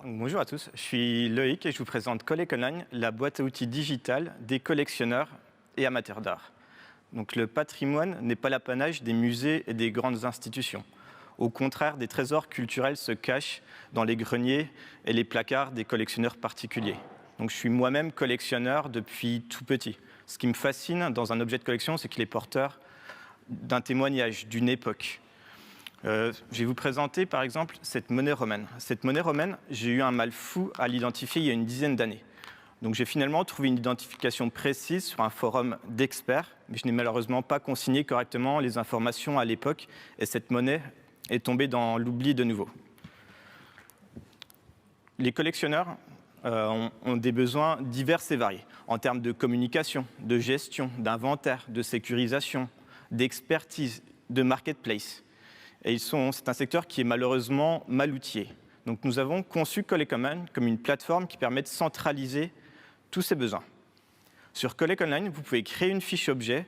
Bonjour à tous, je suis Loïc et je vous présente Collect Online, la boîte à outils digitale des collectionneurs et amateurs d'art. Donc le patrimoine n'est pas l'apanage des musées et des grandes institutions. Au contraire, des trésors culturels se cachent dans les greniers et les placards des collectionneurs particuliers. Donc je suis moi-même collectionneur depuis tout petit. Ce qui me fascine dans un objet de collection, c'est qu'il est porteur d'un témoignage, d'une époque. Je vais vous présenter par exemple cette monnaie romaine. Cette monnaie romaine, j'ai eu un mal fou à l'identifier il y a une dizaine d'années. Donc j'ai finalement trouvé une identification précise sur un forum d'experts, mais je n'ai malheureusement pas consigné correctement les informations à l'époque et cette monnaie est tombée dans l'oubli de nouveau. Les collectionneurs ont des besoins divers et variés en termes de communication, de gestion, d'inventaire, de sécurisation, d'expertise, de marketplace. Et c'est un secteur qui est malheureusement mal outillé. Donc nous avons conçu Collect Online comme une plateforme qui permet de centraliser tous ces besoins. Sur Collect Online, vous pouvez créer une fiche objet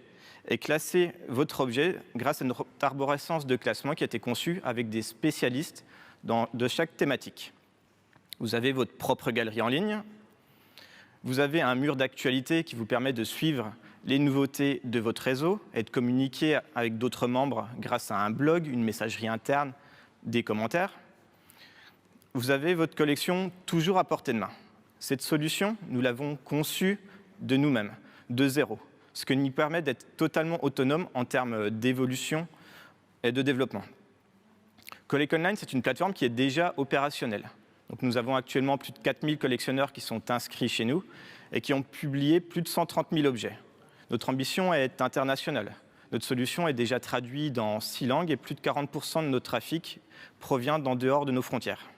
et classer votre objet grâce à notre arborescence de classement qui a été conçue avec des spécialistes de chaque thématique. Vous avez votre propre galerie en ligne, vous avez un mur d'actualité qui vous permet de suivre les nouveautés de votre réseau et de communiquer avec d'autres membres grâce à un blog, une messagerie interne, des commentaires. Vous avez votre collection toujours à portée de main. Cette solution, nous l'avons conçue de nous-mêmes, de zéro, ce qui nous permet d'être totalement autonome en termes d'évolution et de développement. Collect Online, c'est une plateforme qui est déjà opérationnelle. Donc nous avons actuellement plus de 4000 collectionneurs qui sont inscrits chez nous et qui ont publié plus de 130 000 objets. Notre ambition est internationale. Notre solution est déjà traduite dans 6 langues et plus de 40% de notre trafic provient d'en dehors de nos frontières.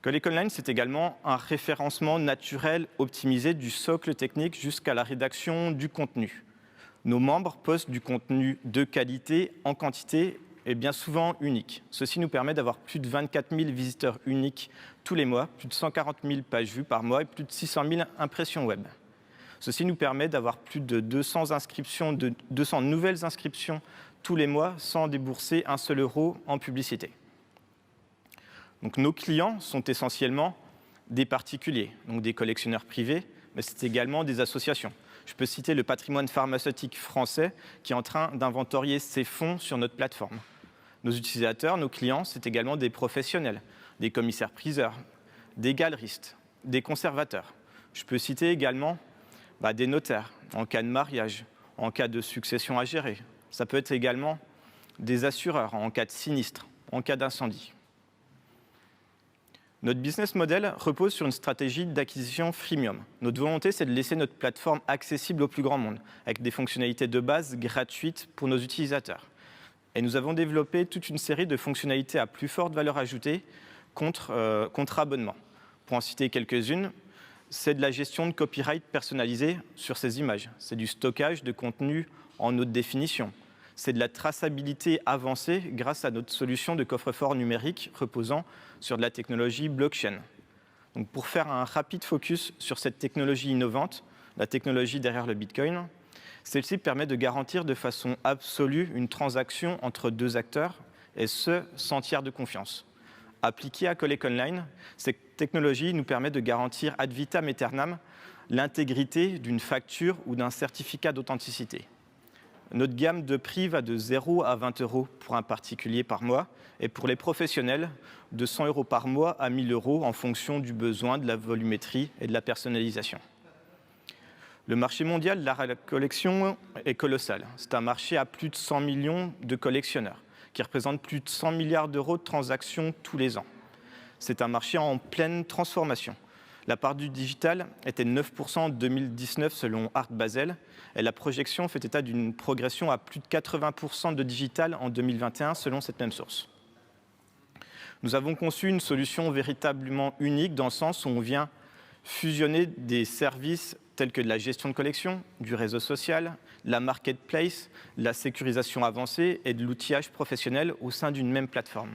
Collect Online, c'est également un référencement naturel optimisé du socle technique jusqu'à la rédaction du contenu. Nos membres postent du contenu de qualité, en quantité et bien souvent unique. Ceci nous permet d'avoir plus de 24 000 visiteurs uniques tous les mois, plus de 140 000 pages vues par mois et plus de 600 000 impressions web. Ceci nous permet d'avoir plus de 200 nouvelles inscriptions tous les mois sans débourser un seul euro en publicité. Donc, nos clients sont essentiellement des particuliers, donc des collectionneurs privés, mais c'est également des associations. Je peux citer le patrimoine pharmaceutique français qui est en train d'inventorier ses fonds sur notre plateforme. Nos utilisateurs, nos clients, c'est également des professionnels, des commissaires-priseurs, des galeristes, des conservateurs. Je peux citer également des notaires, en cas de mariage, en cas de succession à gérer. Ça peut être également des assureurs, en cas de sinistre, en cas d'incendie. Notre business model repose sur une stratégie d'acquisition freemium. Notre volonté, c'est de laisser notre plateforme accessible au plus grand monde, avec des fonctionnalités de base gratuites pour nos utilisateurs. Et nous avons développé toute une série de fonctionnalités à plus forte valeur ajoutée contre abonnement. Pour en citer quelques-unes, c'est de la gestion de copyright personnalisée sur ces images. C'est du stockage de contenu en haute définition. C'est de la traçabilité avancée grâce à notre solution de coffre-fort numérique reposant sur de la technologie blockchain. Donc pour faire un rapide focus sur cette technologie innovante, la technologie derrière le Bitcoin, celle-ci permet de garantir de façon absolue une transaction entre deux acteurs, et ce, sans tiers de confiance. Appliquée à Collect Online, cette technologie nous permet de garantir ad vitam aeternam l'intégrité d'une facture ou d'un certificat d'authenticité. Notre gamme de prix va de 0 à 20 € pour un particulier par mois et pour les professionnels, de 100 € par mois à 1 000 € en fonction du besoin, de la volumétrie et de la personnalisation. Le marché mondial de l'art à la collection est colossal. C'est un marché à plus de 100 millions de collectionneurs, qui représente plus de 100 milliards d'euros de transactions tous les ans. C'est un marché en pleine transformation. La part du digital était de 9% en 2019 selon Art Basel, et la projection fait état d'une progression à plus de 80% de digital en 2021 selon cette même source. Nous avons conçu une solution véritablement unique dans le sens où on vient fusionner des services tels que de la gestion de collection, du réseau social, la marketplace, la sécurisation avancée et de l'outillage professionnel au sein d'une même plateforme.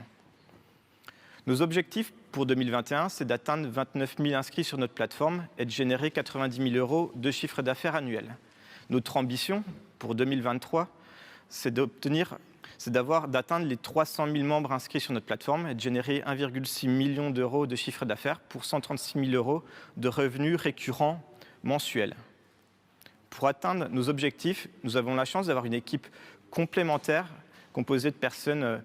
Nos objectifs pour 2021, c'est d'atteindre 29 000 inscrits sur notre plateforme et de générer 90 000 € de chiffre d'affaires annuel. Notre ambition pour 2023, c'est d'obtenir c'est d'atteindre les 300 000 membres inscrits sur notre plateforme et de générer 1,6 million d'euros de chiffre d'affaires pour 136 000 euros de revenus récurrents mensuels. Pour atteindre nos objectifs, nous avons la chance d'avoir une équipe complémentaire composée de personnes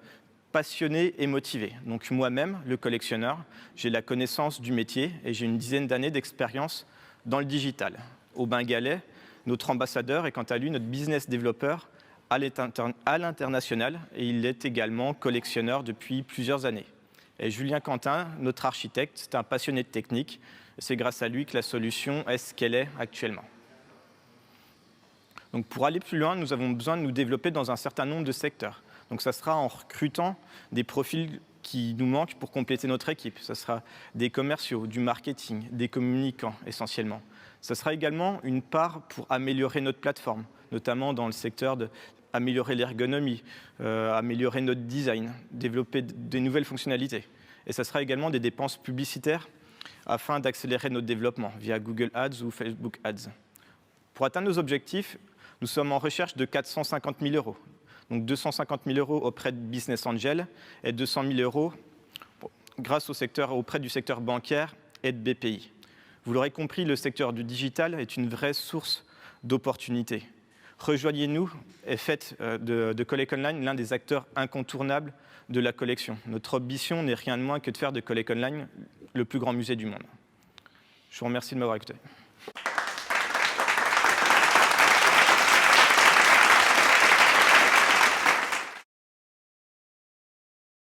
passionnées et motivées. Donc moi-même, le collectionneur, j'ai la connaissance du métier et j'ai une dizaine d'années d'expérience dans le digital. Aubin Gallet, notre ambassadeur, est quant à lui notre business developer à l'international et il est également collectionneur depuis plusieurs années. Et Julien Quentin, notre architecte, c'est un passionné de technique. C'est grâce à lui que la solution est ce qu'elle est actuellement. Donc pour aller plus loin, nous avons besoin de nous développer dans un certain nombre de secteurs. Donc ça sera en recrutant des profils qui nous manquent pour compléter notre équipe. Ça sera des commerciaux, du marketing, des communicants essentiellement. Ça sera également une part pour améliorer notre plateforme, notamment dans le secteur d'améliorer l'ergonomie, améliorer notre design, développer des nouvelles fonctionnalités. Et ça sera également des dépenses publicitaires afin d'accélérer notre développement via Google Ads ou Facebook Ads. Pour atteindre nos objectifs, nous sommes en recherche de 450 000 euros. Donc 250 000 euros auprès de Business Angel et 200 000 euros auprès du secteur bancaire et de BPI. Vous l'aurez compris, le secteur du digital est une vraie source d'opportunités. Rejoignez-nous et faites de Collect Online l'un des acteurs incontournables de la collection. Notre ambition n'est rien de moins que de faire de Collect Online le plus grand musée du monde. Je vous remercie de m'avoir écouté.